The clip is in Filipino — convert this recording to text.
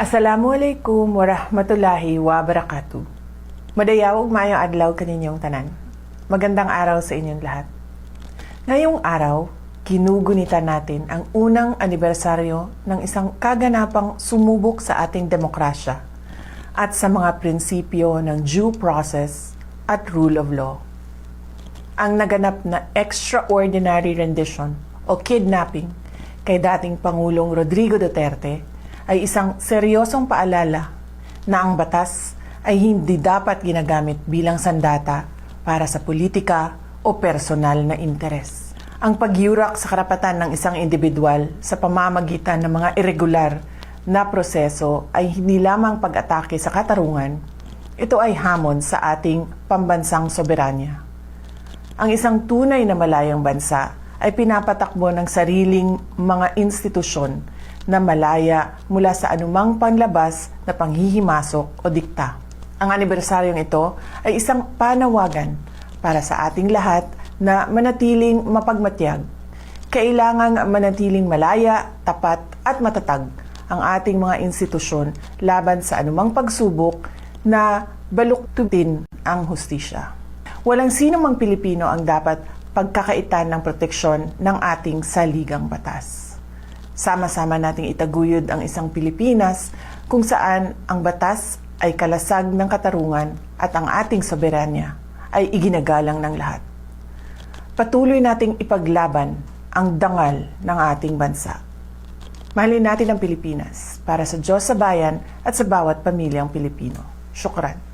Assalamualaikum warahmatullahi wabarakatuh. Madayawag maayong adlaw kaninyong tanan. Magandang araw sa inyong lahat. Ngayong araw, kinugunitan natin ang unang anibersaryo ng isang kaganapang sumubok sa ating demokrasya at sa mga prinsipyo ng due process at rule of law. Ang naganap na extraordinary rendition o kidnapping kay dating Pangulong Rodrigo Duterte ay isang seryosong paalala na ang batas ay hindi dapat ginagamit bilang sandata para sa politika o personal na interes. Ang pagyurak sa karapatan ng isang individual sa pamamagitan ng mga irregular na proseso ay hindi lamang pag-atake sa katarungan, ito ay hamon sa ating pambansang soberanya. Ang isang tunay na malayang bansa ay pinapatakbo ng sariling mga institusyon na malaya mula sa anumang panlabas na panghihimasok o dikta. Ang anibersaryong ito ay isang panawagan para sa ating lahat na manatiling mapagmatyag. Kailangang manatiling malaya, tapat at matatag ang ating mga institusyon laban sa anumang pagsubok na baluktutin ang hustisya. Walang sino mang Pilipino ang dapat pagkakaitan ng proteksyon ng ating saligang batas. Sama-sama nating itaguyod ang isang Pilipinas kung saan ang batas ay kalasag ng katarungan at ang ating soberanya ay iginagalang ng lahat. Patuloy nating ipaglaban ang dangal ng ating bansa. Mahalin natin ang Pilipinas para sa Diyos sa bayan at sa bawat pamilyang Pilipino. Syukran.